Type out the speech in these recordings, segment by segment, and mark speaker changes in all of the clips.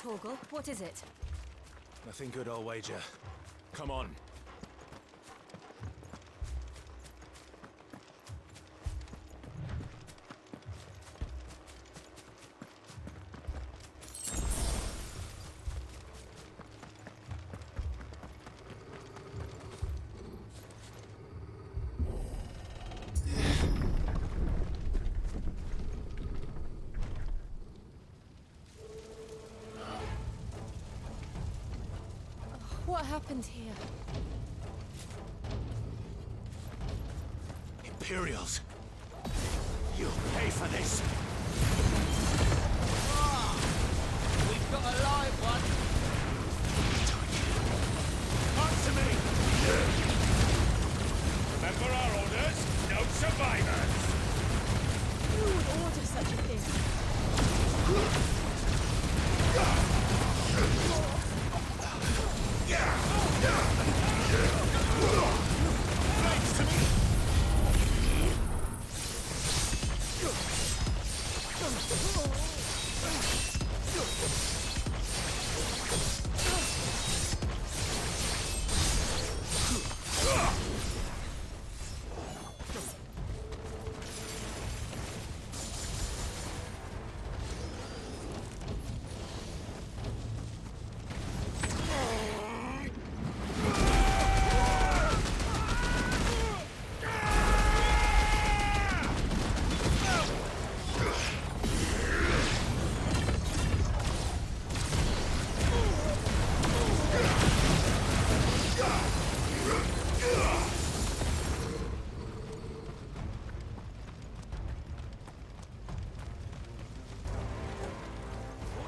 Speaker 1: Torgal, what is it?
Speaker 2: Nothing good, I'll wager. Come on.
Speaker 1: What happened here?
Speaker 2: Imperials! You'll pay for this!
Speaker 3: We've got a live one.
Speaker 2: Answer me!
Speaker 4: Remember our orders? No survivors!
Speaker 1: Who would order such a thing?
Speaker 2: Blades to me!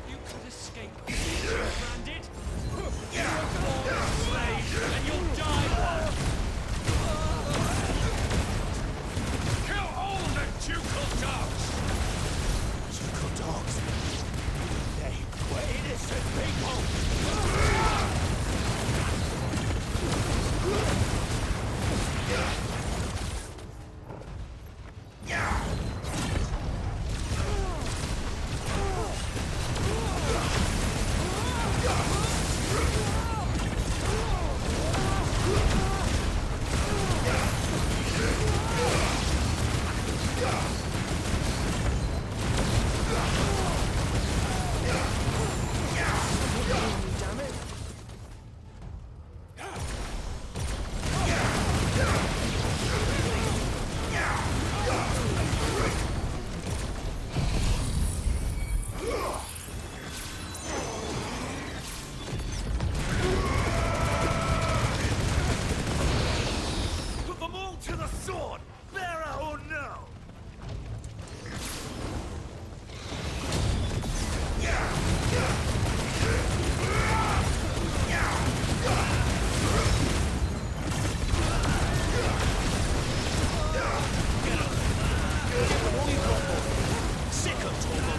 Speaker 4: You could escape. Branded? You're born a slave, and you'll die one! Kill all the ducal dogs!
Speaker 2: Ducal dogs! They were innocent people!
Speaker 4: Put them all to the sword! Bearer or no!
Speaker 2: Sick of Torgal!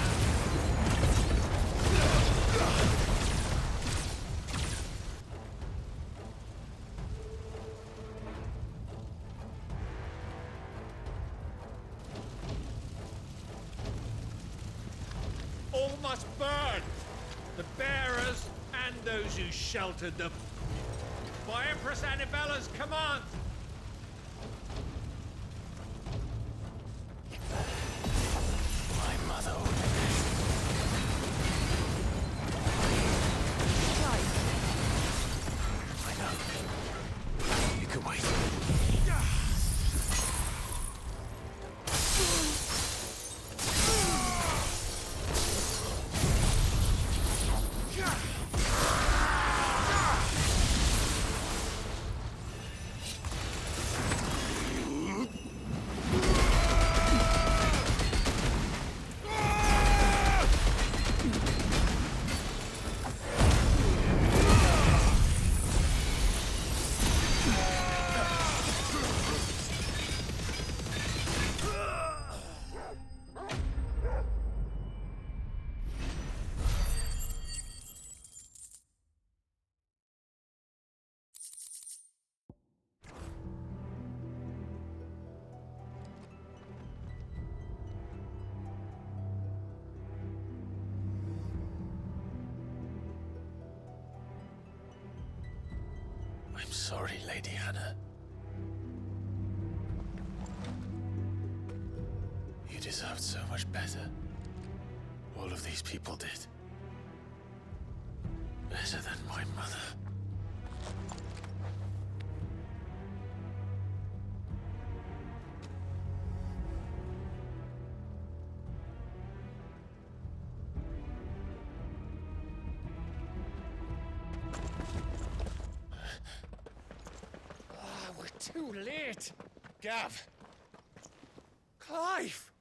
Speaker 4: All must burn! The bearers and those who sheltered them. By Empress Annibella's command!
Speaker 2: My mother ordered
Speaker 1: Right.
Speaker 2: I know. You can wait. I'm sorry, Lady Hannah. You deserved so much better. All of these people did. Better than my mother.
Speaker 3: We're too late. Gav. Clive.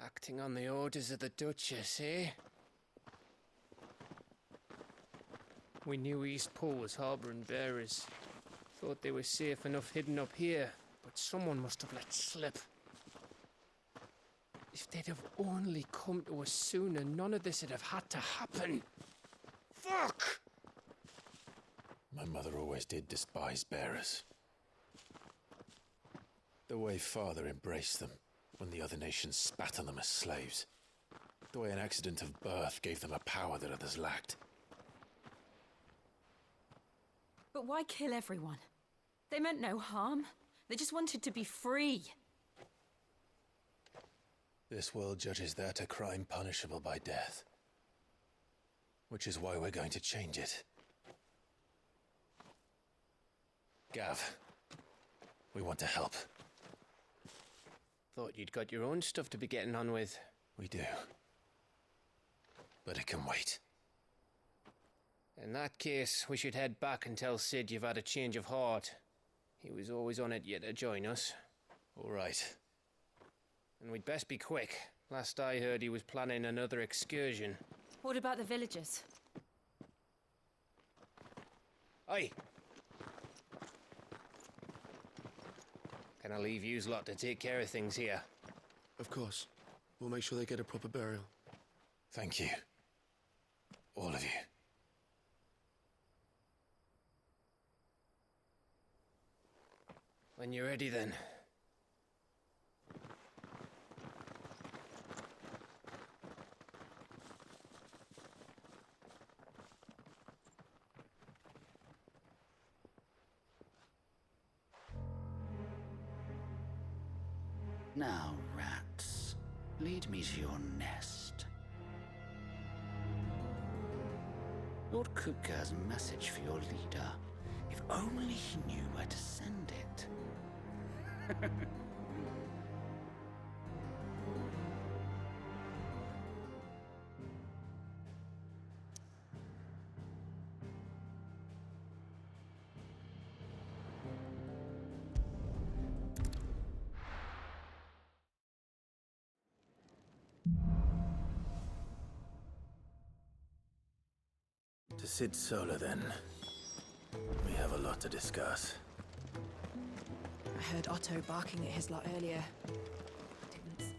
Speaker 3: Acting on the orders of the Duchess, eh? We knew Eastport was harbouring bearers. Thought they were safe enough hidden up here, but someone must have let slip. If they'd have only come to us sooner, none of this would have had to happen. Fuck!
Speaker 2: My mother always did despise bearers. The way Father embraced them when the other nations spat on them as slaves. The way an accident of birth gave them a power that others lacked.
Speaker 1: But why kill everyone? They meant no harm. They just wanted to be free.
Speaker 2: This world judges that a crime punishable by death. Which is why we're going to change it. Gav, we want to help.
Speaker 3: Thought you'd got your own stuff to be getting on with.
Speaker 2: We do. But it can wait.
Speaker 3: In that case, we should head back and tell Sid you've had a change of heart. He was always on it yet to join us.
Speaker 2: All right.
Speaker 3: And we'd best be quick. Last I heard, he was planning another excursion.
Speaker 1: What about the villagers?
Speaker 3: Aye. Can I leave yous lot to take care of things here?
Speaker 5: Of course. We'll make sure they get a proper burial.
Speaker 2: Thank you. All of you.
Speaker 3: When you're ready, then.
Speaker 6: Now, rats, lead me to your nest. Lord Kupka's message for your leader. If only he knew where to send it.
Speaker 2: To Sid Solar, then. We have a lot to discuss.
Speaker 1: I heard Otto barking at his lot earlier. Didn't.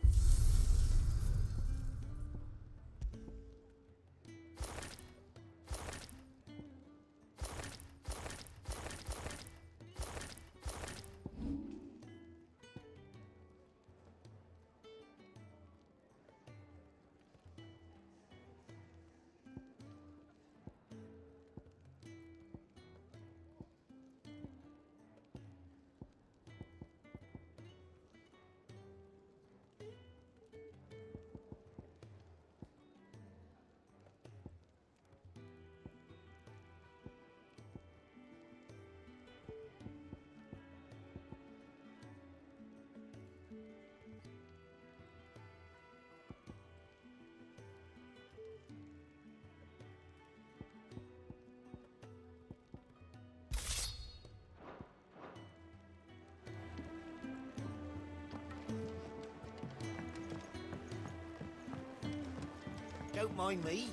Speaker 7: Don't mind me.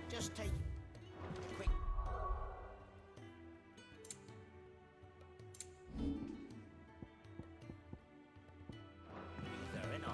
Speaker 7: Just take a quick... breather, ain't I?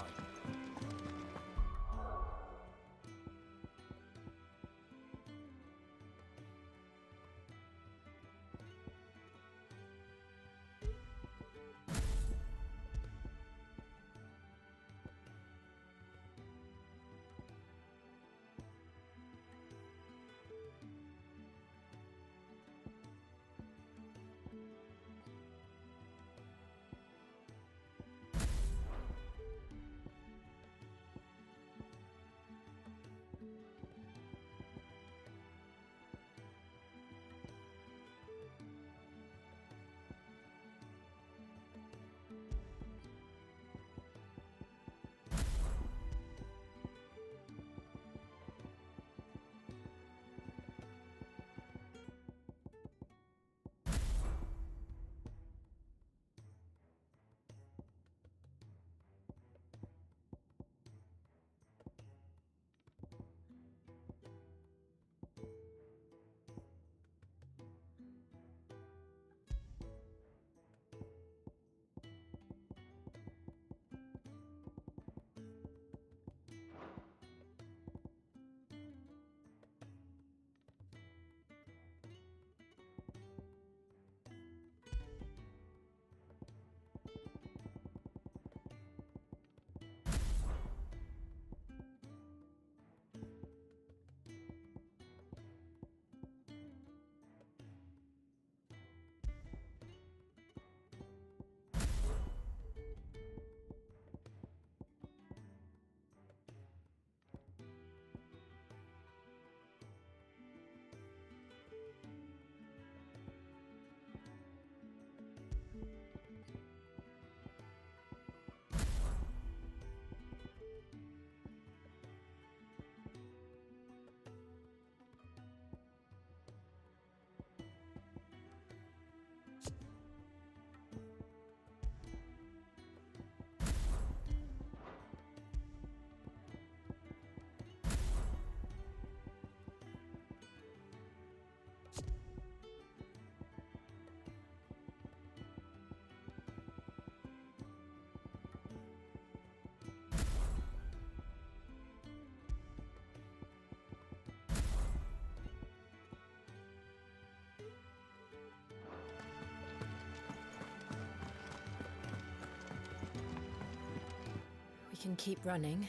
Speaker 1: can keep running,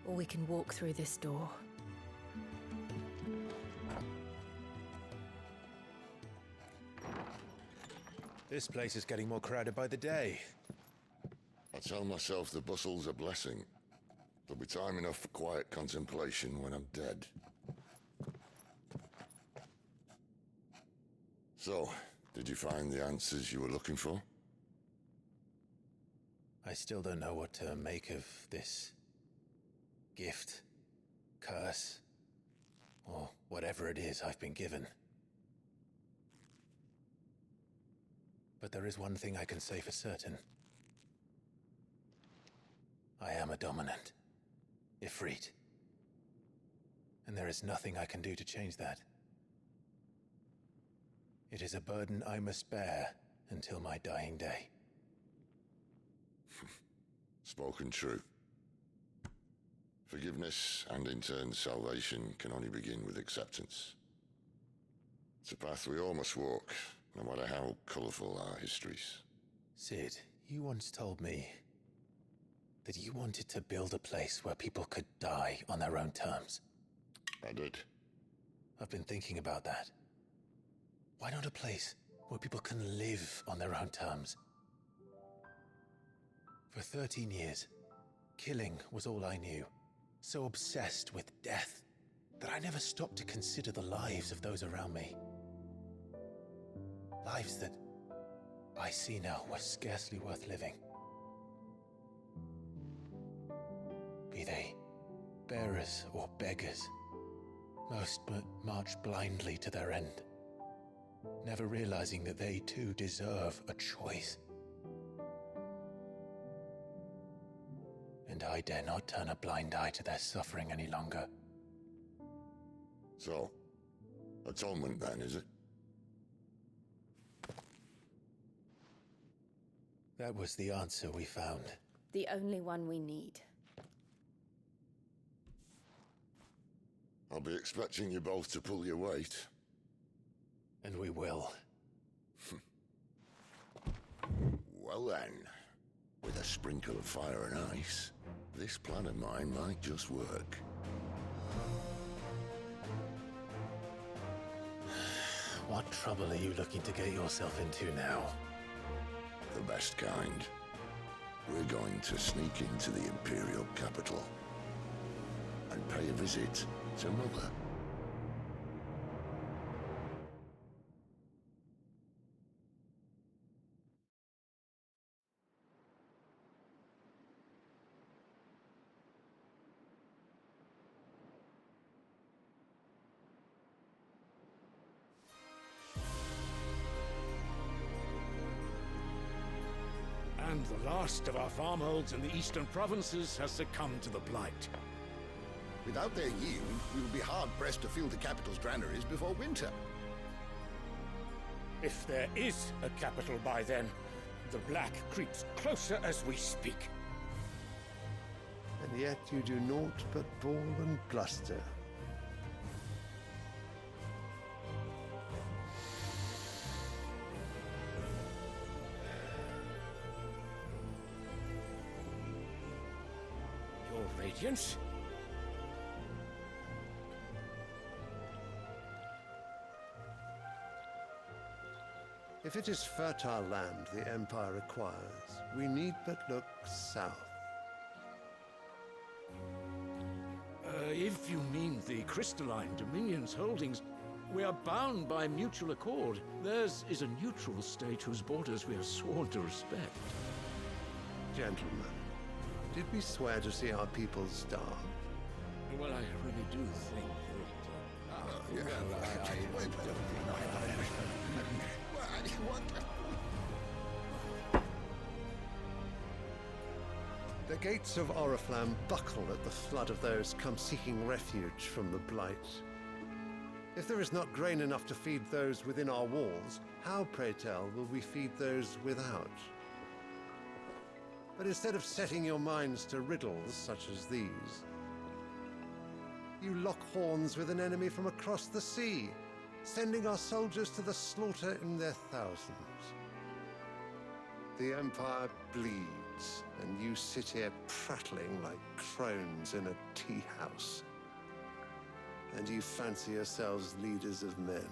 Speaker 1: or we can walk through this door.
Speaker 2: This place is getting more crowded by the day.
Speaker 8: I tell myself the bustle's a blessing. There'll be time enough for quiet contemplation when I'm dead. So, did you find the answers you were looking for?
Speaker 2: I still don't know what to make of this gift, curse, or whatever it is I've been given. But there is one thing I can say for certain. I am a dominant, Ifrit. And there is nothing I can do to change that. It is a burden I must bear until my dying day.
Speaker 8: Spoken true. Forgiveness and in turn salvation can only begin with acceptance. It's a path we all must walk, no matter how colourful our histories.
Speaker 2: Sid, you once told me that you wanted to build a place where people could die on their own terms.
Speaker 8: I did.
Speaker 2: I've been thinking about that. Why not a place where people can live on their own terms? For 13 years, killing was all I knew. So obsessed with death that I never stopped to consider the lives of those around me. Lives that I see now were scarcely worth living. Be they bearers or beggars, most but march blindly to their end, never realizing that they too deserve a choice. And I dare not turn a blind eye to their suffering any longer.
Speaker 8: So, atonement then, is it?
Speaker 2: That was the answer we found.
Speaker 1: The only one we need.
Speaker 8: I'll be expecting you both to pull your weight.
Speaker 2: And we will.
Speaker 8: Well then, with a sprinkle of fire and ice, this plan of mine might just work.
Speaker 2: What trouble are you looking to get yourself into now?
Speaker 8: The best kind. We're going to sneak into the Imperial capital and pay a visit to Mother.
Speaker 4: And the last of our farmholds in the eastern provinces has succumbed to the blight.
Speaker 9: Without their yield, we will be hard-pressed to fill the capital's granaries before winter.
Speaker 4: If there is a capital by then, the black creeps closer as we speak.
Speaker 10: And yet you do naught but bawl and bluster.
Speaker 4: Your Radiance?
Speaker 10: If it is fertile land the Empire requires, we need but look south.
Speaker 4: If you mean the crystalline Dominion's holdings, we are bound by mutual accord. Theirs is a neutral state whose borders we are sworn to respect.
Speaker 10: Gentlemen, did we swear to see our people starve?
Speaker 4: Well, I really do think
Speaker 10: The gates of Oriflamme buckle at the flood of those come seeking refuge from the blight. If there is not grain enough to feed those within our walls, how, pray tell, will we feed those without? But instead of setting your minds to riddles such as these, you lock horns with an enemy from across the sea, sending our soldiers to the slaughter in their thousands. The Empire bleeds, and you you sit here prattling like crones in a tea house. And you fancy yourselves leaders of men.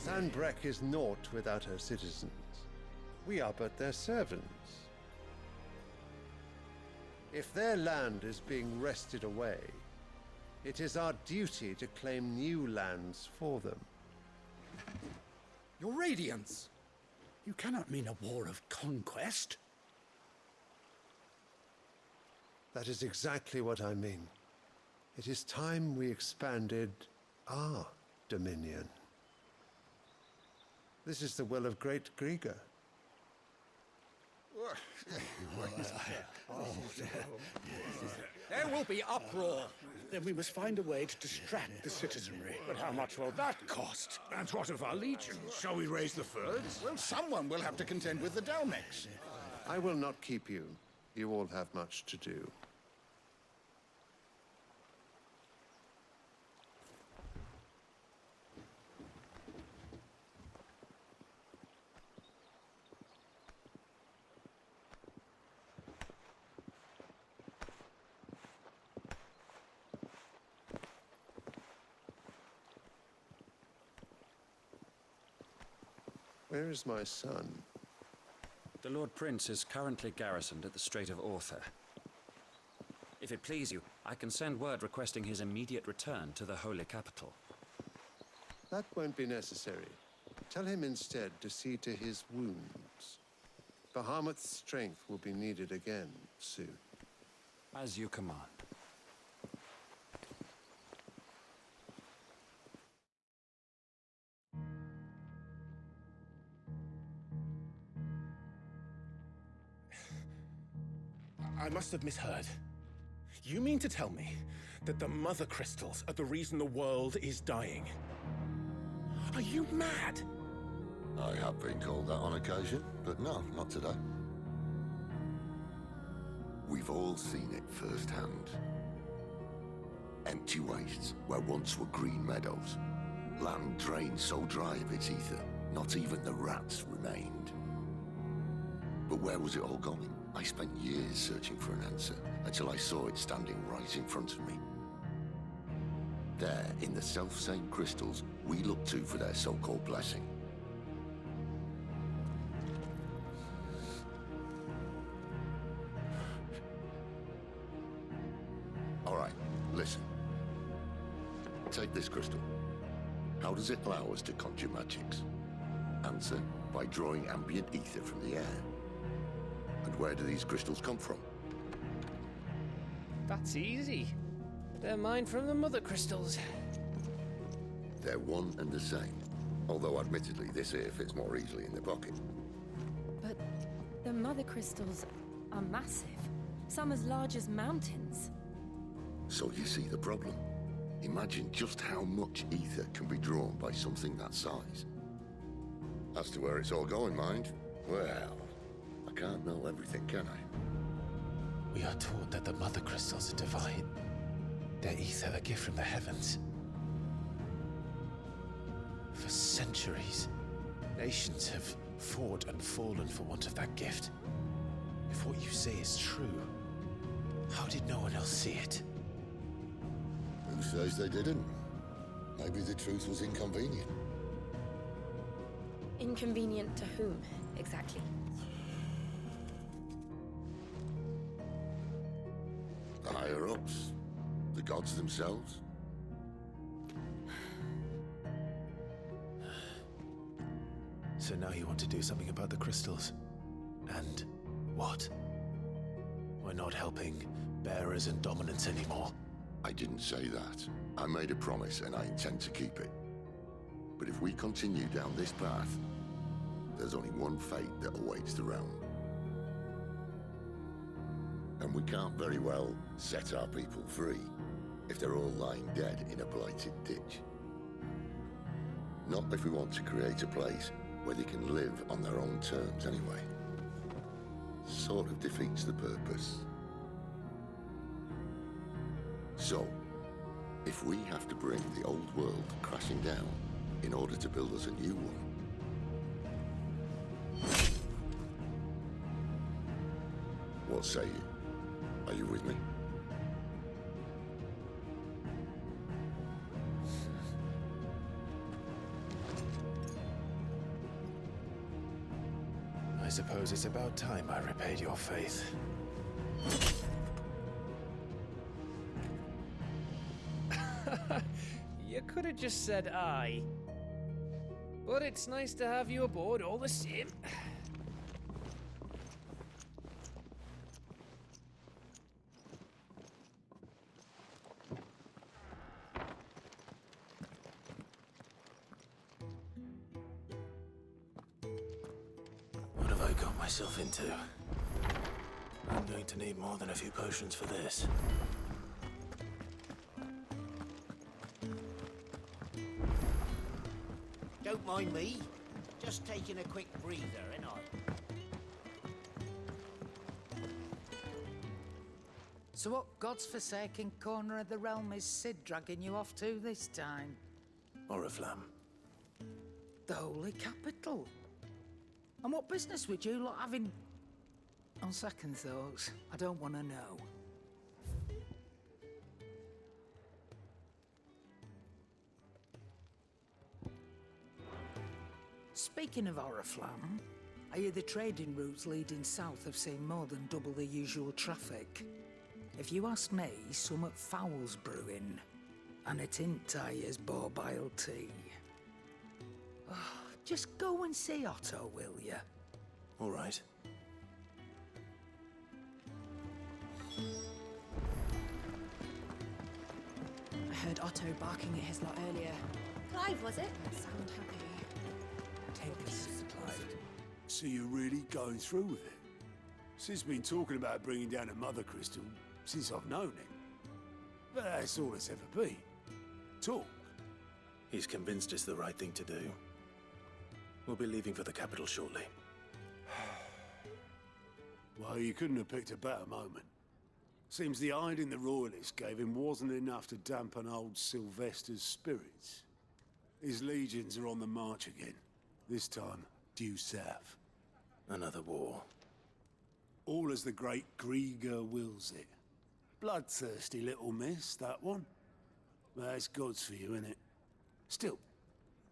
Speaker 10: Sandbreck is naught without her citizens. We are but their servants. If their land is being wrested away, it is our duty to claim new lands for them.
Speaker 6: Your Radiance! You cannot mean a war of conquest.
Speaker 10: That is exactly what I mean. It is time we expanded our dominion. This is the will of great Grieger.
Speaker 6: There will be uproar. Then we must find a way to distract the citizenry. But how much will that cost?
Speaker 4: And what of our legions? Shall we raise the furs?
Speaker 9: Well, someone will have to contend with the Dalmex.
Speaker 10: I will not keep you. You all have much to do. Where is my son?
Speaker 11: The Lord Prince is currently garrisoned at the Strait of Arthur. If it please you, I can send word requesting his immediate return to the Holy Capital.
Speaker 10: That won't be necessary. Tell him instead to see to his wounds. Bahamut's strength will be needed again soon.
Speaker 11: As you command.
Speaker 12: I must have misheard. You mean to tell me that the Mother Crystals are the reason the world is dying? Are you mad?
Speaker 8: I have been called that on occasion, but no, not today. We've all seen it firsthand. Empty wastes where once were green meadows. Land drained so dry of its ether, not even the rats remained. But where was it all going? I spent years searching for an answer, until I saw it standing right in front of me. There, in the self-same crystals we look to for their so-called blessing. All right, listen. Take this crystal. How does it allow us to conjure magics? Answer, by drawing ambient ether from the air. And where do these crystals come from?
Speaker 3: That's easy. They're mined from the Mother Crystals.
Speaker 8: They're one and the same. Although admittedly, this here fits more easily in the pocket.
Speaker 1: But the Mother Crystals are massive. Some as large as mountains.
Speaker 8: So you see the problem. Imagine just how much ether can be drawn by something that size. As to where it's all going, mind? Well, I can't know everything, can I?
Speaker 2: We are taught that the Mother Crystals are divine. Their ether a gift from the heavens. For centuries, nations have fought and fallen for want of that gift. If what you say is true, how did no one else see it?
Speaker 8: Who says they didn't? Maybe the truth was inconvenient.
Speaker 1: Inconvenient to whom, exactly?
Speaker 8: The higher-ups, the gods themselves.
Speaker 2: So now you want to do something about the crystals? And what? We're not helping bearers and dominants anymore.
Speaker 8: I didn't say that. I made a promise and I intend to keep it. But if we continue down this path, there's only one fate that awaits the realm. And we can't very well set our people free if they're all lying dead in a blighted ditch. Not if we want to create a place where they can live on their own terms anyway. Sort of defeats the purpose. So, if we have to bring the old world crashing down in order to build us a new one, What say you? Are you with me?
Speaker 2: I suppose it's about time I repaid your faith.
Speaker 3: You could have just said aye. But it's nice to have you aboard all the same.
Speaker 2: What have I got myself into? I'm going to need more than a few potions for this.
Speaker 7: Don't mind me. Just taking a quick breather, ain't I?
Speaker 13: So what God's forsaken corner of the realm is Sid dragging you off to this time?
Speaker 2: Oriflamme.
Speaker 13: The Holy Capital. And what business would you lot having? On second thoughts, I don't want to know. Speaking of Oriflamme, I hear the trading routes leading south have seen more than double the usual traffic. If you ask me, somewhat foul's brewing, and it ain't as borbile tea. Oh, just go and see Otto, will ya?
Speaker 2: All right.
Speaker 1: I heard Otto barking at his lot earlier.
Speaker 14: Clive, was it?
Speaker 1: Sound happy.
Speaker 15: So you're really going through with it? Sid's been talking about bringing down a mother crystal since I've known him. But that's all it's ever been. Talk.
Speaker 2: He's convinced it's the right thing to do. We'll be leaving for the capital shortly.
Speaker 15: Well, you couldn't have picked a better moment. Seems the hiding the Royalists gave him wasn't enough to dampen old Sylvester's spirits. His legions are on the march again. This time, due south.
Speaker 2: Another war.
Speaker 15: All as the great Grieger wills it. Bloodthirsty little miss, that one. That's God's for you, innit? Still,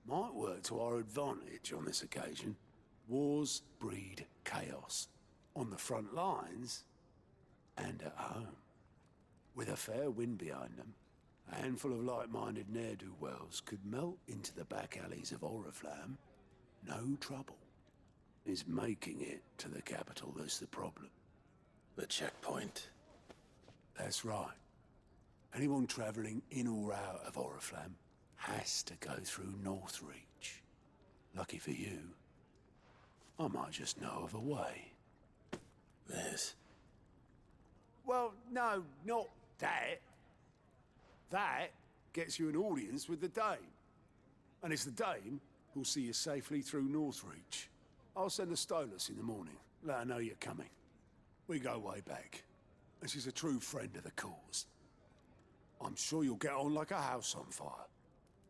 Speaker 15: might work to our advantage on this occasion. Wars breed chaos. On the front lines, and at home. With a fair wind behind them, a handful of like-minded ne'er-do-wells could melt into the back alleys of Oriflamme. No trouble. It's making it to the capital that's the problem.
Speaker 2: The checkpoint.
Speaker 15: That's right. Anyone travelling in or out of Oriflamme has to go through Northreach. Lucky for you, I might just know of a way.
Speaker 2: This?
Speaker 15: Well, no, not that. That gets you an audience with the Dame. And it's the Dame who'll see you safely through Northreach. I'll send a Stolas in the morning. Let her know you're coming. We go way back. And she's a true friend of the cause. I'm sure you'll get on like a house on fire.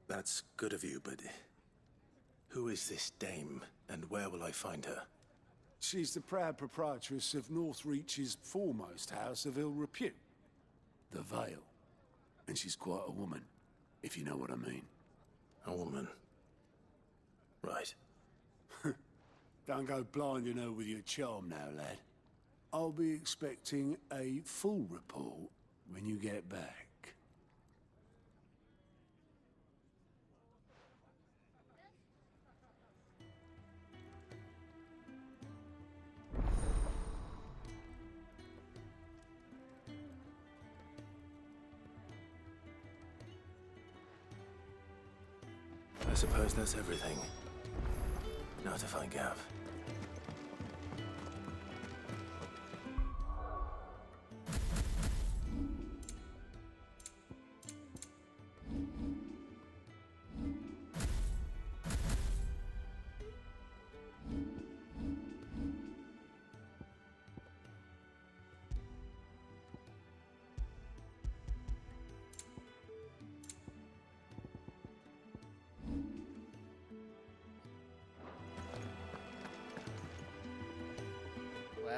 Speaker 2: That's good of you, but... who is this Dame, and where will I find her?
Speaker 15: She's the proud proprietress of Northreach's foremost house of ill repute. The Vale. And she's quite a woman, if you know what I mean.
Speaker 2: A woman? Right.
Speaker 15: Don't go blinding her with your charm now, lad. I'll be expecting a full report when you get back.
Speaker 2: I suppose that's everything. Now to find Gav.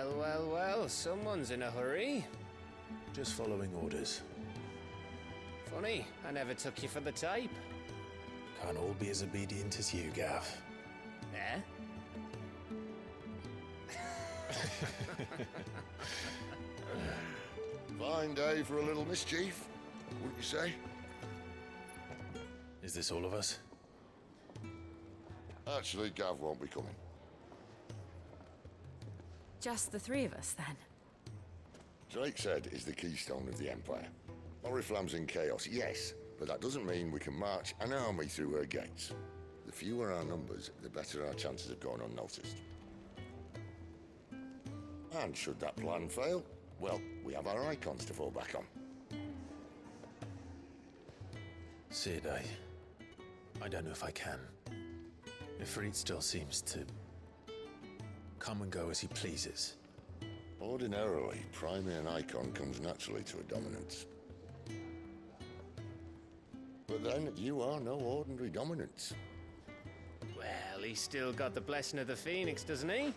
Speaker 3: Well, well, well, someone's in a hurry.
Speaker 2: Just following orders.
Speaker 3: Funny, I never took you for the type.
Speaker 2: Can't all be as obedient as you, Gav.
Speaker 3: Eh?
Speaker 8: Fine day for a little mischief, wouldn't you say?
Speaker 2: Is this all of us?
Speaker 8: Actually, Gav won't be coming.
Speaker 1: Just the three of us, then?
Speaker 8: Drake's Head is the keystone of the Empire. Oriflamme's in chaos, yes, but that doesn't mean we can march an army through her gates. The fewer our numbers, the better our chances of going unnoticed. And should that plan fail, well, we have our icons to fall back on.
Speaker 2: Sid, I don't know if I can. Ifrit still seems to come and go as he pleases.
Speaker 8: Ordinarily, priming an icon comes naturally to a dominance. But then, you are no ordinary dominance.
Speaker 3: Well, he's still got the blessing of the Phoenix, doesn't he?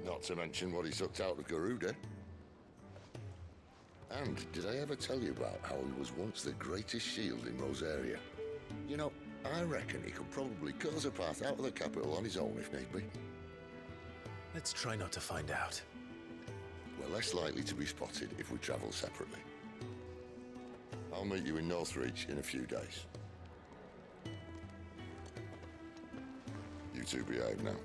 Speaker 8: Not to mention what he sucked out of Garuda. And did I ever tell you about how he was once the greatest shield in Rosaria? You know, I reckon he could probably cut us a path out of the capital on his own if need be.
Speaker 2: Let's try not to find out.
Speaker 8: We're less likely to be spotted if we travel separately. I'll meet you in Northreach in a few days. You two behave now.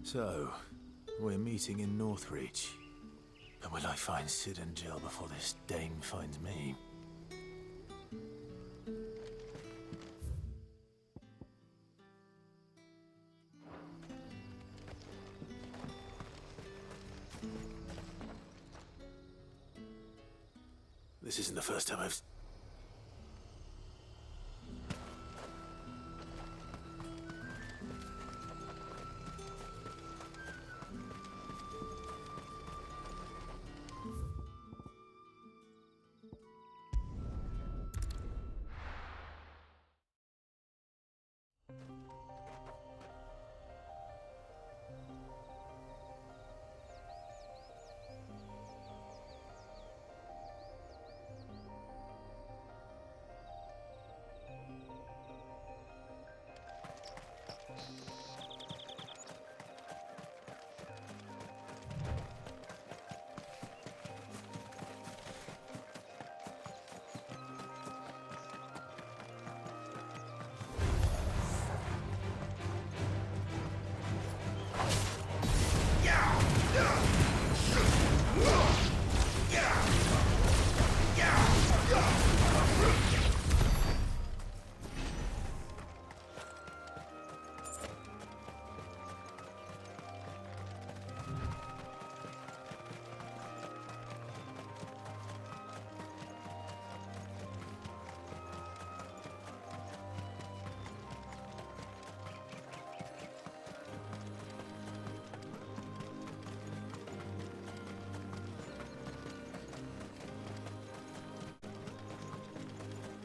Speaker 2: So, we're meeting in Northreach. But will I find Sid and Jill before this Dane finds me? This isn't the first time I've...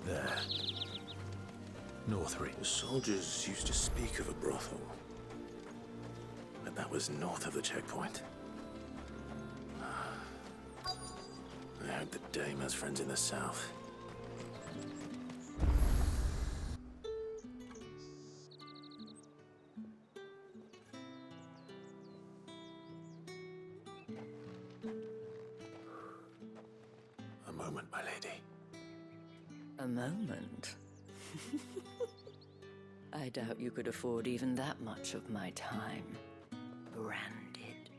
Speaker 2: There. Northreach.
Speaker 12: The soldiers used to speak of a brothel. But that was north of the checkpoint. I heard the Dame has friends in the south.
Speaker 14: moment. I doubt you could afford even that much of my time. Branded.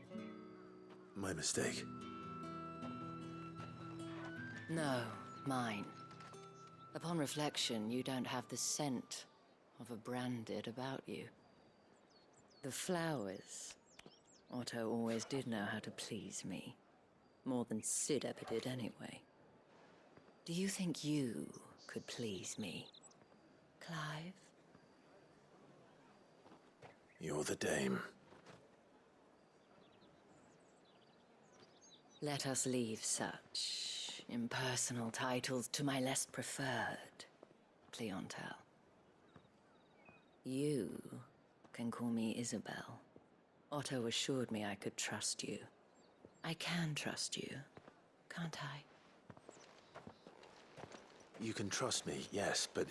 Speaker 2: My mistake.
Speaker 14: No, mine. Upon reflection, you don't have the scent of a branded about you. The flowers. Otto always did know how to please me. More than Sid ever did anyway. Do you think you could please me, Clive?
Speaker 2: You're the dame.
Speaker 14: Let us leave such impersonal titles to my less preferred clientele. You can call me Isabel. Otto assured me I could trust you. I can trust you, can't I?
Speaker 2: You can trust me, yes, but...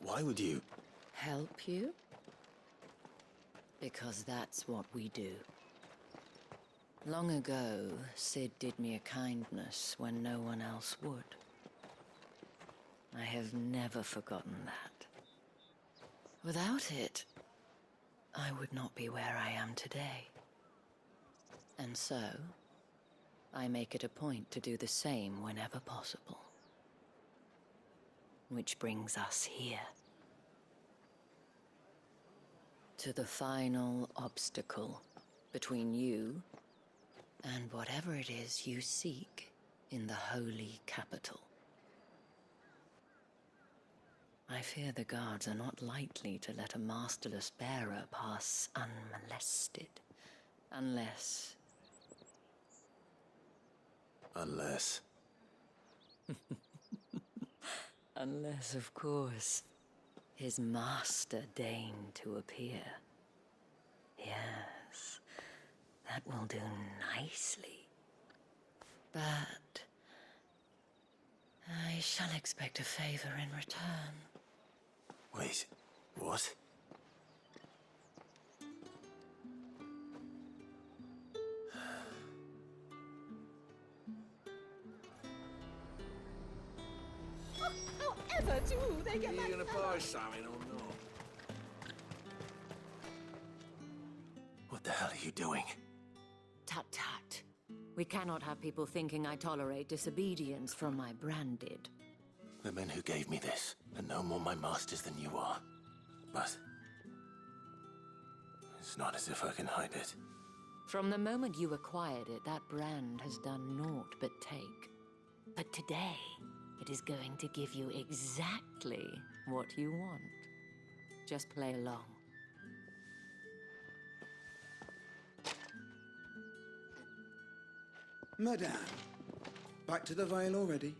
Speaker 2: why would you?
Speaker 14: Help you? Because that's what we do. Long ago, Sid did me a kindness when no one else would. I have never forgotten that. Without it, I would not be where I am today. And so, I make it a point to do the same whenever possible. Which brings us here. To the final obstacle between you and whatever it is you seek in the holy capital. I fear the guards are not likely to let a masterless bearer pass unmolested. Unless...
Speaker 2: Unless...
Speaker 14: Unless, of course, his master deigned to appear. Yes, that will do nicely. But... I shall expect a favor in return.
Speaker 2: Wait, what?
Speaker 1: However do they get
Speaker 15: Are
Speaker 1: that
Speaker 15: you gonna
Speaker 1: fella?
Speaker 15: buy something or not?
Speaker 2: What the hell are you doing?
Speaker 14: Tut-tut. We cannot have people thinking I tolerate disobedience from my branded.
Speaker 2: The men who gave me this are no more my masters than you are. But... it's not as if I can hide it.
Speaker 14: From the moment you acquired it, that brand has done naught but take. But today, it is going to give you exactly what you want. Just play along.
Speaker 16: Madame, back to the Vale already?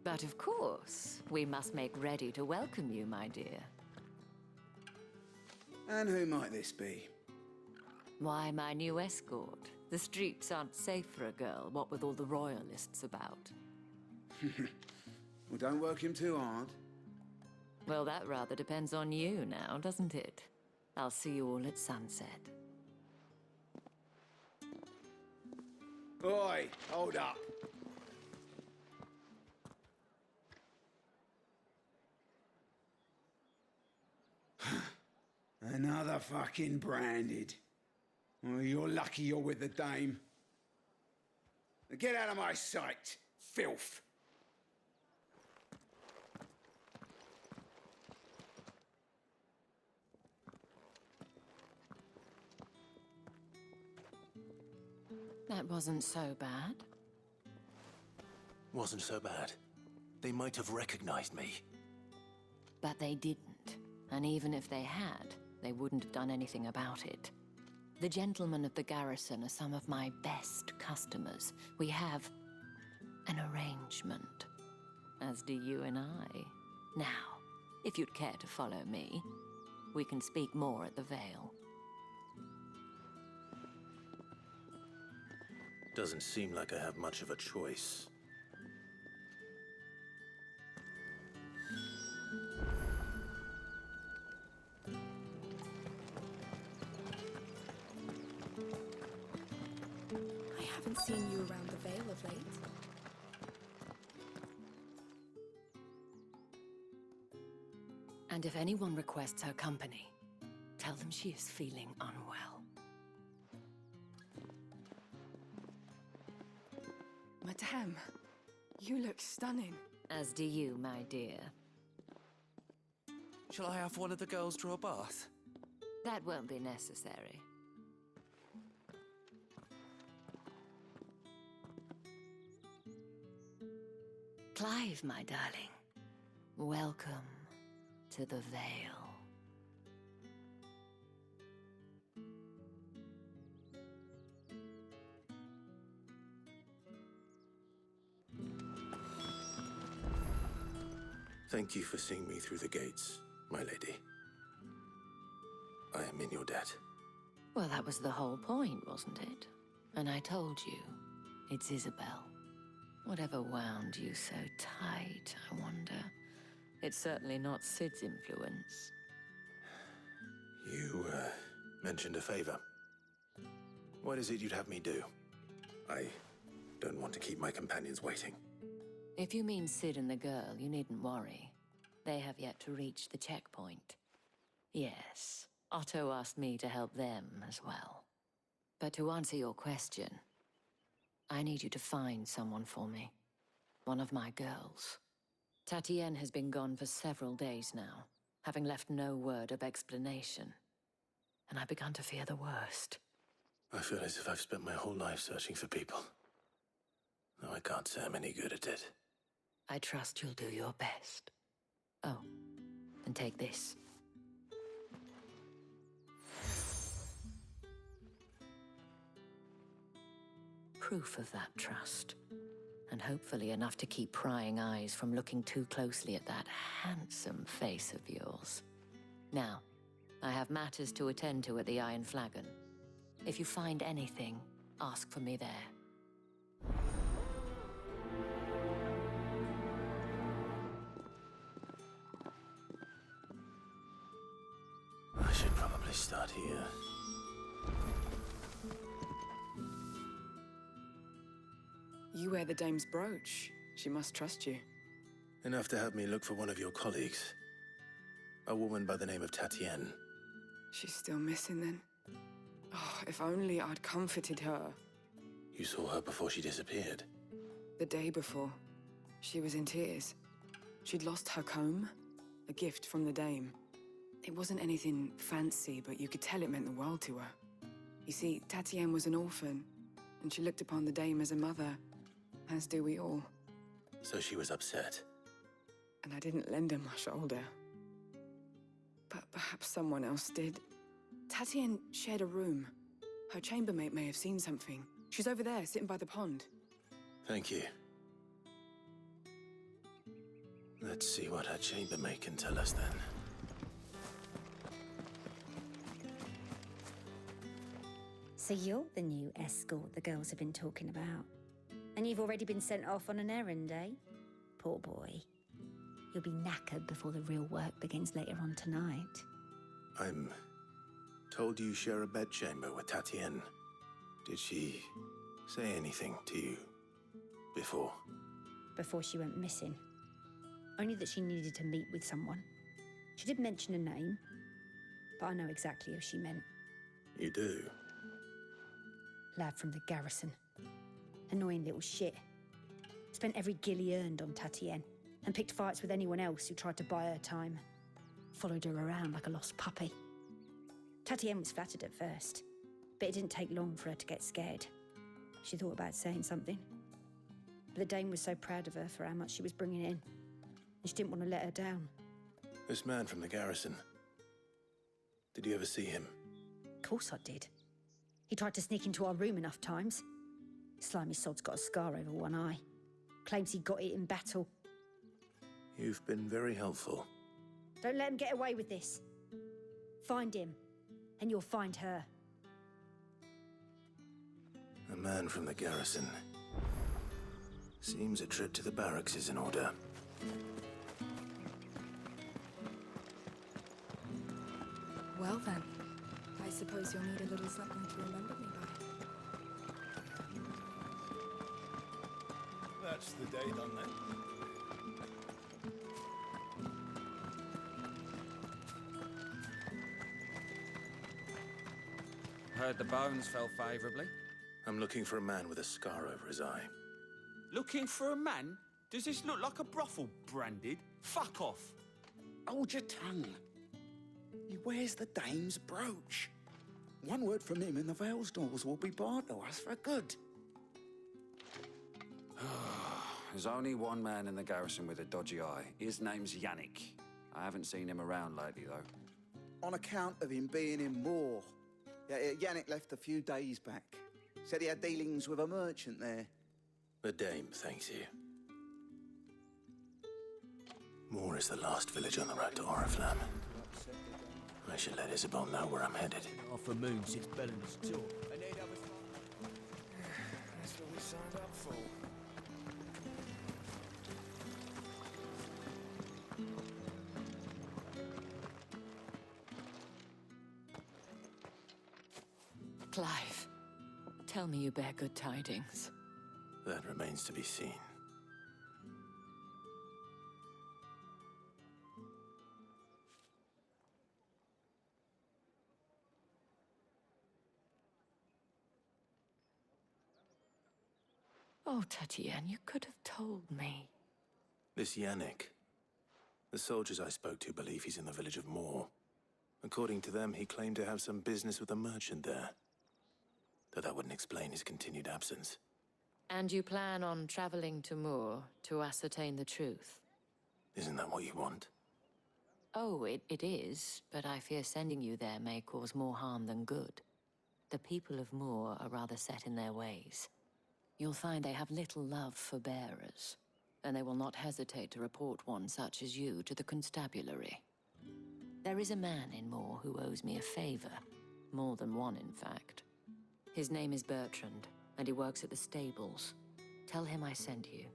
Speaker 14: But of course, we must make ready to welcome you, my dear.
Speaker 16: And who might this be?
Speaker 14: Why, my new escort. The streets aren't safe for a girl, what with all the royalists about.
Speaker 16: Well, don't work him too hard.
Speaker 14: Well, that rather depends on you now, doesn't it? I'll see you all at sunset.
Speaker 16: Oi, hold up. Another fucking branded. Well, you're lucky you're with the dame. Now get out of my sight, filth.
Speaker 14: That wasn't so bad.
Speaker 2: Wasn't so bad. They might have recognized me.
Speaker 14: But they didn't. And even if they had, they wouldn't have done anything about it. The gentlemen of the garrison are some of my best customers. We have an arrangement, as do you and I. Now, if you'd care to follow me, we can speak more at the Vale.
Speaker 2: Doesn't seem like I have much of a choice.
Speaker 1: I haven't seen you around the Vale of late.
Speaker 14: And if anyone requests her company, tell them she is feeling unwell.
Speaker 17: Madame, you look stunning.
Speaker 14: As do you, my dear.
Speaker 18: Shall I have one of the girls draw a bath?
Speaker 14: That won't be necessary. Clive, my darling. Welcome to the Vale.
Speaker 2: Thank you for seeing me through the gates, my lady. I am in your debt.
Speaker 14: Well, that was the whole point, wasn't it? And I told you, it's Isabel. Whatever wound you so tight, I wonder. It's certainly not Sid's influence.
Speaker 2: You, mentioned a favor. What is it you'd have me do? I don't want to keep my companions waiting.
Speaker 14: If you mean Sid and the girl, you needn't worry. They have yet to reach the checkpoint. Yes, Otto asked me to help them as well. But to answer your question, I need you to find someone for me. One of my girls. Tatienne has been gone for several days now, having left no word of explanation. And I've begun to fear the worst.
Speaker 2: I feel as if I've spent my whole life searching for people. Though I can't say I'm any good at it.
Speaker 14: I trust you'll do your best. Oh, and take this. Proof of that trust. And hopefully enough to keep prying eyes from looking too closely at that handsome face of yours. Now, I have matters to attend to at the Iron Flagon. If you find anything, ask for me there.
Speaker 2: I should probably start here.
Speaker 17: You wear the dame's brooch. She must trust you.
Speaker 2: Enough to have me look for one of your colleagues. A woman by the name of Tatienne.
Speaker 17: She's still missing then. Oh, if only I'd comforted her.
Speaker 2: You saw her before she disappeared?
Speaker 17: The day before. She was in tears. She'd lost her comb, a gift from the dame. It wasn't anything fancy, but you could tell it meant the world to her. You see, Tatienne was an orphan, and she looked upon the dame as a mother, as do we all.
Speaker 2: So she was upset.
Speaker 17: And I didn't lend her my shoulder. But perhaps someone else did. Tatienne shared a room. Her chambermaid may have seen something. She's over there, sitting by the pond.
Speaker 2: Thank you. Let's see what her chambermaid can tell us then.
Speaker 19: So you're the new escort the girls have been talking about. And you've already been sent off on an errand, eh? Poor boy. You'll be knackered before the real work begins later on tonight.
Speaker 2: I'm told you share a bedchamber with Tatienne. Did she say anything to you before?
Speaker 19: Before she went missing. Only that she needed to meet with someone. She didn't mention a name, but I know exactly who she meant.
Speaker 2: You do?
Speaker 19: Lad from the garrison. Annoying little shit. Spent every gil he earned on Tatienne, and picked fights with anyone else who tried to buy her time. Followed her around like a lost puppy. Tatienne was flattered at first, but it didn't take long for her to get scared. She thought about saying something. But the dame was so proud of her for how much she was bringing in, and she didn't want to let her down.
Speaker 2: This man from the garrison. Did you ever see him?
Speaker 19: Of course I did. He tried to sneak into our room enough times. Slimy sod's got a scar over one eye. Claims he got it in battle.
Speaker 2: You've been very helpful.
Speaker 19: Don't let him get away with this. Find him, and you'll find her.
Speaker 2: A man from the garrison. Seems a trip to the barracks is in order.
Speaker 17: Well then, I suppose you'll need a little something to remember me by.
Speaker 12: That's the day done then.
Speaker 11: Heard the bones fell favourably.
Speaker 2: I'm looking for a man with a scar over his eye.
Speaker 20: Looking for a man? Does this look like a brothel, Branded? Fuck off.
Speaker 7: Hold your tongue. He wears the dame's brooch. One word from him and the Vale's doors will be barred to us for good.
Speaker 11: There's only one man in the garrison with a dodgy eye. His name's Yannick. I haven't seen him around lately, though.
Speaker 7: On account of him being in Moor. Yeah, Yannick left a few days back. Said he had dealings with a merchant there.
Speaker 2: The Dame thanks you. Moor is the last village on the road to Oriflamme. I should let Isabel know where I'm headed.
Speaker 4: Half a moon since Belen's tour.
Speaker 20: That's what we signed up for.
Speaker 14: Clive, tell me you bear good tidings.
Speaker 2: That remains to be seen.
Speaker 14: Oh, Tatienne, you could have told me.
Speaker 2: This Yannick. The soldiers I spoke to believe he's in the village of Moor. According to them, he claimed to have some business with a merchant there. Though that wouldn't explain his continued absence.
Speaker 14: And you plan on traveling to Moor to ascertain the truth?
Speaker 2: Isn't that what you want?
Speaker 14: Oh, it is, but I fear sending you there may cause more harm than good. The people of Moor are rather set in their ways. You'll find they have little love for bearers, and they will not hesitate to report one such as you to the constabulary. There is a man in Moor who owes me a favor. More than one, in fact. His name is Bertrand, and he works at the stables. Tell him I sent you.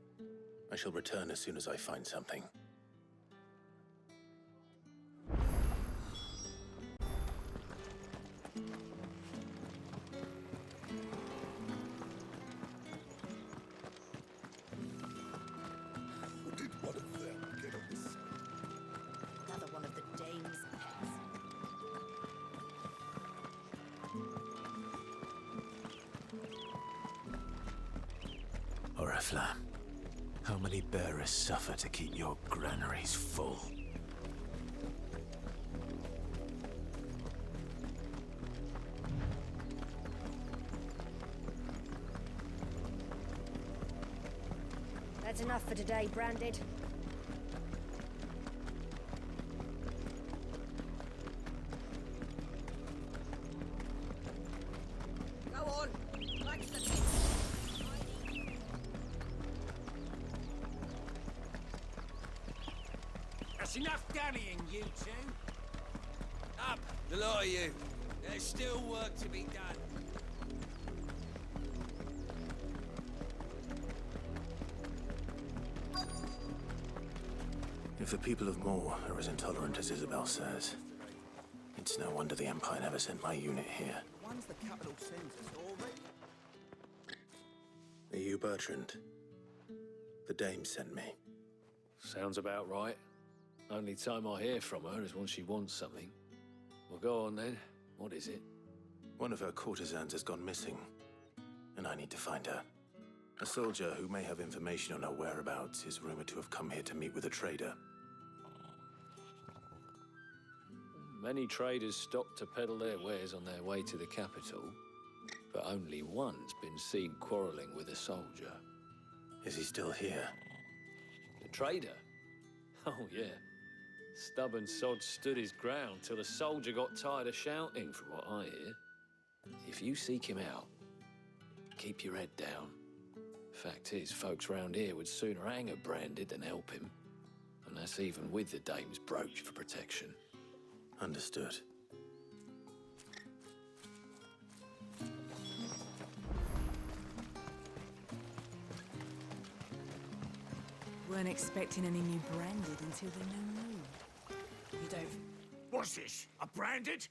Speaker 2: I shall return as soon as I find something.
Speaker 19: Another one of the dame's pets.
Speaker 2: Oriflamme, how many bearers suffer to keep your granaries full?
Speaker 19: That's enough for today, Branded.
Speaker 7: Go on. Like the
Speaker 4: That's enough dallying, you two.
Speaker 20: Up, the lot of you. There's still work to be done.
Speaker 2: If the people of Moor are as intolerant as Isabel says, it's no wonder the Empire never sent my unit here.
Speaker 7: One's the capital sends us already.
Speaker 2: Are you Bertrand? The Dame sent me.
Speaker 21: Sounds about right. Only time I hear from her is when she wants something. Well, go on then. What is it?
Speaker 2: One of her courtesans has gone missing, and I need to find her. A soldier who may have information on her whereabouts is rumored to have come here to meet with a trader.
Speaker 21: Many traders stop to peddle their wares on their way to the capital, but only one's been seen quarrelling with a soldier.
Speaker 2: Is he still here?
Speaker 21: The trader? Oh, yeah. Stubborn sod stood his ground till the soldier got tired of shouting, from what I hear. If you seek him out, keep your head down. Fact is, folks round here would sooner hang a Branded than help him. And that's even with the Dame's brooch for protection.
Speaker 2: Understood.
Speaker 17: Weren't expecting any new Branded until the new moon. You don't...
Speaker 4: What's this? A Branded?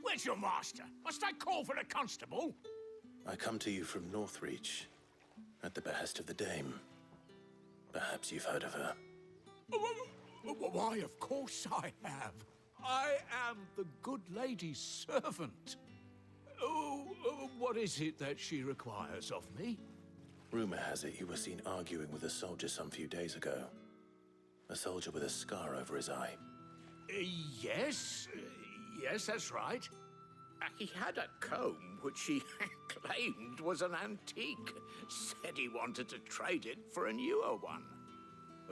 Speaker 4: Where's your master? Must I call for the constable?
Speaker 2: I come to you from Northreach, at the behest of the Dame. Perhaps you've heard of her.
Speaker 4: Why, of course I have. I am the good lady's servant. What is it that she requires of me?
Speaker 2: Rumor has it you were seen arguing with a soldier some few days ago. A soldier with a scar over his eye.
Speaker 4: Yes. Yes, that's right.
Speaker 7: He had a comb which he claimed was an antique. Said he wanted to trade it for a newer one.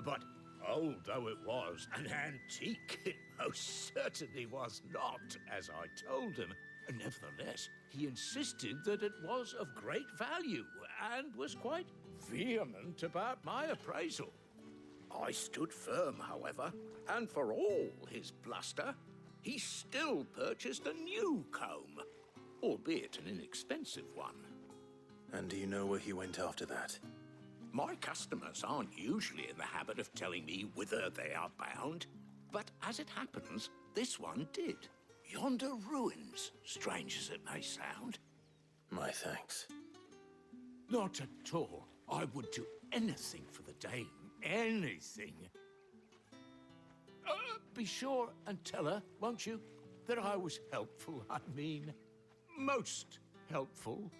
Speaker 4: But old though it was, an antique it most certainly was not, as I told him. Nevertheless, he insisted that it was of great value and was quite vehement about my appraisal.
Speaker 7: I stood firm, however, and for all his bluster, he still purchased a new comb, albeit an inexpensive one.
Speaker 2: And do you know where he went after that?
Speaker 7: My customers aren't usually in the habit of telling me whither they are bound, but as it happens, this one did. Yonder ruins, strange as it may sound.
Speaker 2: My thanks.
Speaker 4: Not at all. I would do anything for the dame. Anything. Be sure and tell her, won't you, that I was helpful. I mean, most helpful.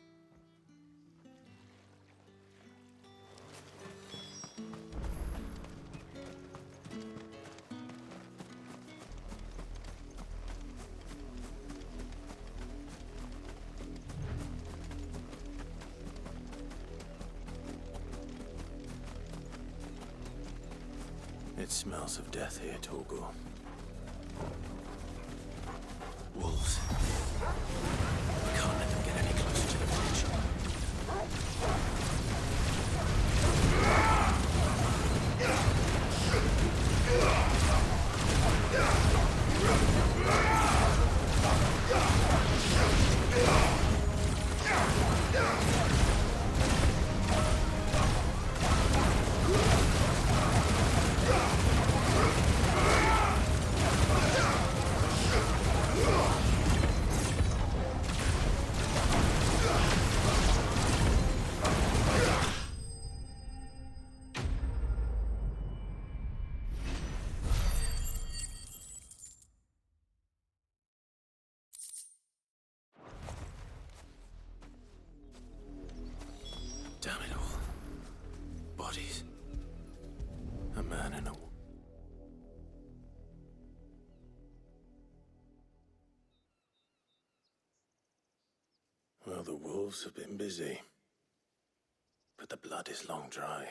Speaker 2: It smells of death here, Torgor. Wolves. We can't let them get any closer to the village. Damn it all. Bodies. A man and a... Well, the wolves have been busy. But the blood is long dry.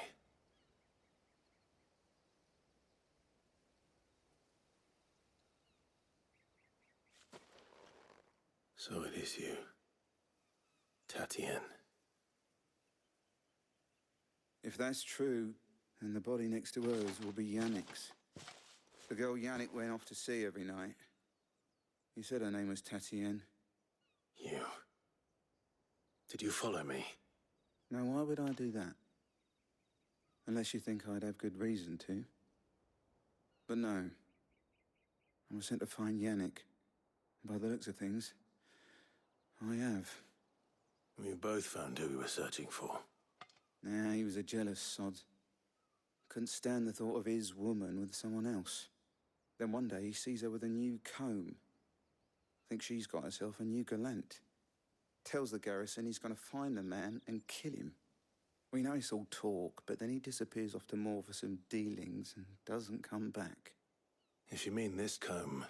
Speaker 2: So it is you, Tatienne.
Speaker 16: If that's true, then the body next to hers will be Yannick's. The girl Yannick went off to sea every night. You said her name was Tatienne.
Speaker 2: You... Did you follow me?
Speaker 16: Now, why would I do that? Unless you think I'd have good reason to. But no. I was sent to find Yannick. By the looks of things, I have.
Speaker 2: We both found who we were searching for.
Speaker 16: Nah, he was a jealous sod. Couldn't stand the thought of his woman with someone else. Then one day he sees her with a new comb. Thinks she's got herself a new gallant. Tells the garrison he's going to find the man and kill him. We know it's all talk, but then he disappears off to Moor for some dealings and doesn't come back.
Speaker 2: If you mean this comb,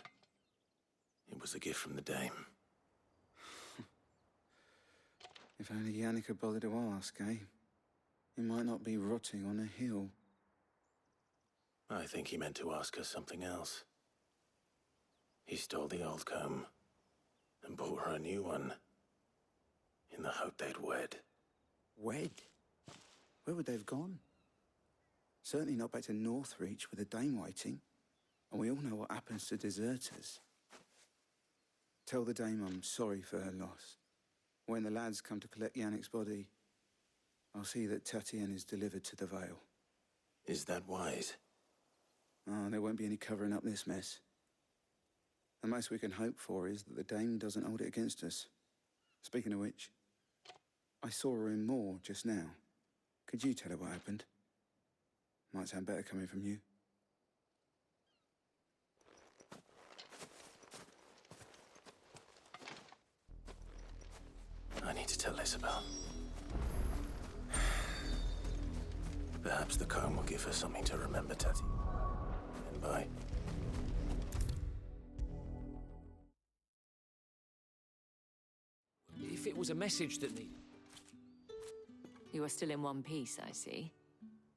Speaker 2: it was a gift from the dame.
Speaker 16: If only Yannick had bothered to ask, eh? He might not be rotting on a hill.
Speaker 2: I think he meant to ask her something else. He stole the old comb and bought her a new one in the hope they'd wed.
Speaker 16: Wed? Where would they have gone? Certainly not back to Northreach with a dame waiting. And we all know what happens to deserters. Tell the dame I'm sorry for her loss. When the lads come to collect Yannick's body, I'll see that Tatienne is delivered to the Vale.
Speaker 2: Is that wise?
Speaker 16: Oh, there won't be any covering up this mess. The most we can hope for is that the dame doesn't hold it against us. Speaking of which, I saw her in Moor just now. Could you tell her what happened? Might sound better coming from you.
Speaker 2: I need to tell Isabel. Perhaps the comb will give her something to remember, Tatty. And bye.
Speaker 21: If it was a message that needed...
Speaker 14: You are still in one piece, I see.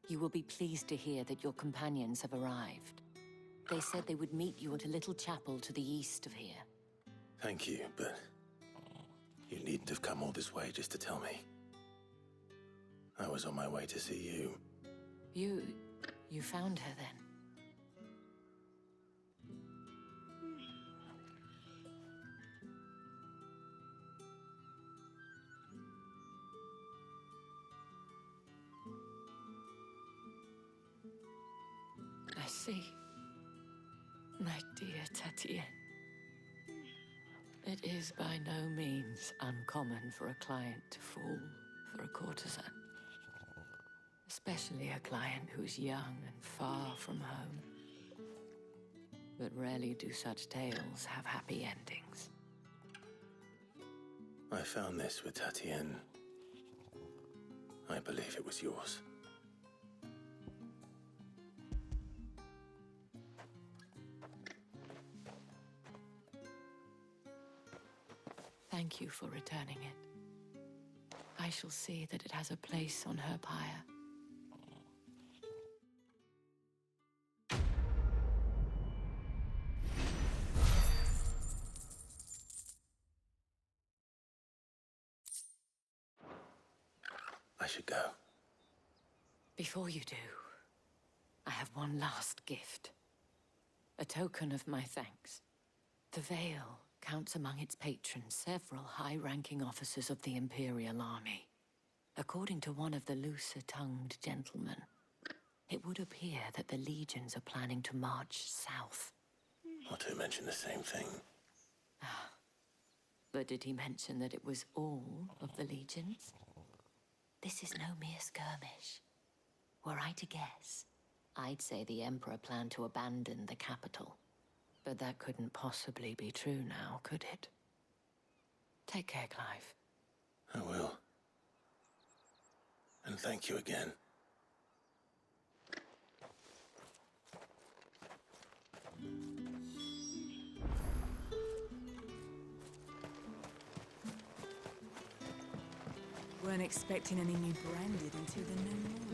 Speaker 14: You will be pleased to hear that your companions have arrived. They said they would meet you at a little chapel to the east of here.
Speaker 2: Thank you, but you needn't have come all this way just to tell me. I was on my way to see you.
Speaker 14: You found her then? I see. My dear Tatienne. It is by no means uncommon for a client to fall for a courtesan. Especially a client who's young and far from home. But rarely do such tales have happy endings.
Speaker 2: I found this with Tatienne. I believe it was yours.
Speaker 14: Thank you for returning it. I shall see that it has a place on her pyre.
Speaker 2: I should go.
Speaker 14: Before you do, I have one last gift. A token of my thanks. The Veil counts among its patrons several high-ranking officers of the Imperial Army. According to one of the looser-tongued gentlemen, it would appear that the legions are planning to march south.
Speaker 2: Not to mention the same thing.
Speaker 14: But did he mention that it was all of the legions? This is no mere skirmish. Were I to guess, I'd say the Emperor planned to abandon the capital. But that couldn't possibly be true now, could it? Take care, Clive.
Speaker 2: I will. And thank you again.
Speaker 17: Weren't expecting any new branded until the new moon.